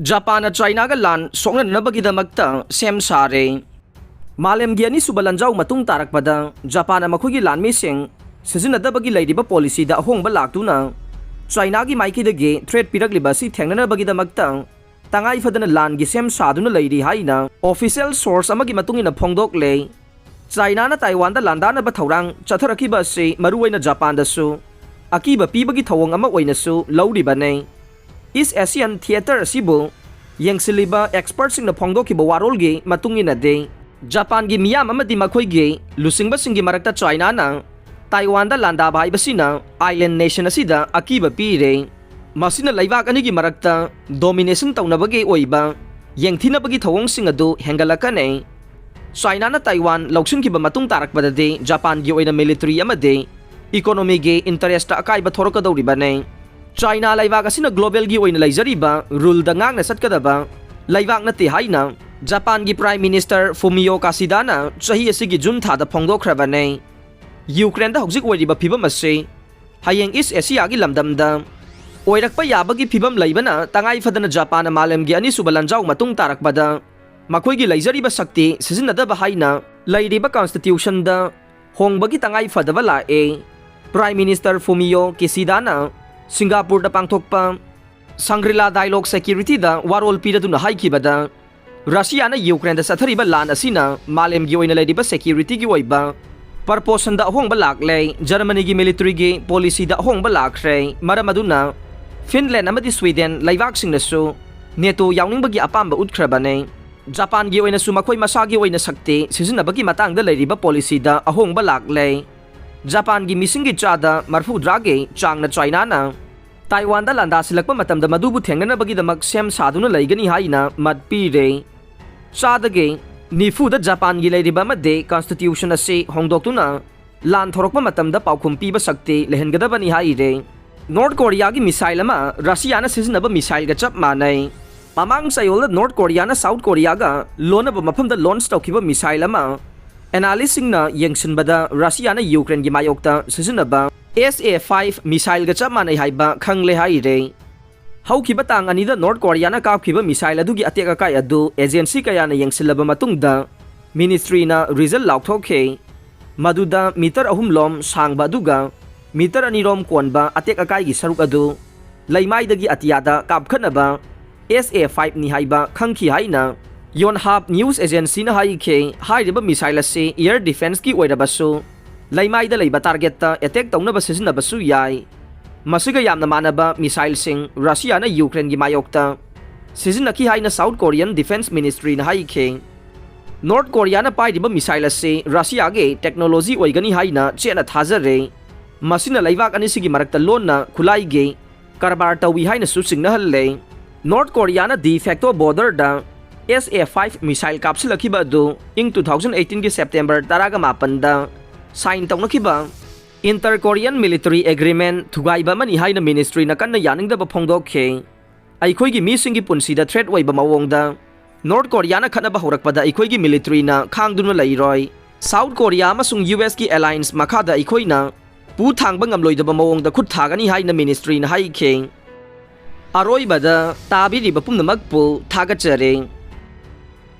Japan at China ga lan sokna nabagidamagta sem sare. Malem gi ani subalanjaw matung tarakpada Japan makhugi lan mising sizinadabagi laydiba policy da ahongba laktuna China gi maiki dage trade piragliba si thengnana bagidamagta tangai fadana lan gi sem saduna laydi haina official source amagi matungina phongdok le China na Taiwan da landana ba thorang chatharakiba si maruwaina Japan da su akiba pibagi thawong ama oina su lawdiba nei East Asian Theater asibu yengsiliba experts sing na phongdokiba warol gi matungina de Japan gi miyam amadi makhoi gi lusingba singi marakta China na Taiwan da landa bai basina island nation asida akiba pire masina laibak ani gi marakta domination tawnabagi oiba yengthina bagi thawong sing adu hengalakane China na Taiwan lauksing kiba matung tarak badade Japan gi oina military amade economy gi interest akai ba thorka dawriba ne China laibak asina global gi oina laijariba rule da ngang na satkadaba laibak na ti haina Japan gi Prime Minister Fumio Kishida na chahi asigi June tha da phongdokhraba ne Ukraine da hojik oiriba phibam ase hayeng East Asia gi lamdamda oirakpa yabagi phibam laibana tangai fadana Japan malem gi ani subalanjaw matung tarakbada makhoi gi laijariba sakti sizinadaba haina lairiba constitution da hongbagi tangai fadaba la e Prime Minister Fumio Kishida na Singapore da pangthokpa Shangri-La Dialogue Security da warol piraduna haikibada Russia na Ukraine da sathariba lan asina malem gi oina ladiba security gi oiba purpose da hongba laklei Germany gi military gi policy da hongba lakre maramaduna Finland amadi Sweden laibak sing nasu NATO yawning bagi apamba utkrabane Japan gi oina su makhoi masa gi oina sakti sizinabagi matang da leiriba policy da ahongba laklei Japan gi missing gi chada marfu drage chang na China na Taiwan da landa silakpa matamda madubu thengnana bagi damak sem saduna laigani haina matpi re Sadage nifu da Japan gi leiriba made constitution ase hongdoktuna lan thorokpa matamda paukhum piba sakti lehengadabani hai re North Korea gi missile ama Russia na sizinaba missile ga chap manai mamang sayol North Korea na South Korea ga lonaba mafamda launch tawkiba missile ama analyzing na yengsinbada Russia na Ukraine gi mayokta sizinaba SA-5 missile ga chap manai haiba khangle hai re haukiba tang anida North Korea na kapkiba missile adugi ateka kai adu agency kaya na yengsilaba matungda ministry na result laukthokhe maduda meter ahum lom sangba aduga meter anirom konba ateka kai gi saruk adu laimai dagi atiyada kapkhanaba SA-5 ni haiba khangki haina Yonhap News Agency na haikhe hairiba missile ase air defense ki oirabasu laimai da leiba target ta attack tawnaba sizinnabasu yai masiga yamna manaba missile sing Russia na Ukraine gi mayokta sizinaki haina South Korean Defense Ministry na haikhe North Korea na pairiba missile ase Russia ge technology oigani haina chena thajare masina laibak ani sigi marakta lon na khulai ge karbar tawi haina su singna halle North Korea na de facto border da SA-5 missile kapsilakiba du ing 2018 gi September 18 da sign tawnakiba Inter-Korean Military Agreement thugaiba mani haina ministry na kanna yaningdaba phongdokhe aikhoigi misingi punsida threat oiba mawongda North Korea na khanaba horakpada aikhoigi military na khangduna lairoi South Korea amasung US ki alliance makhada aikhoina pu thangba ngamloidaba mawongda khut thagani haina ministry na haikhe aroibada tabiriba pumnamakpu thagachare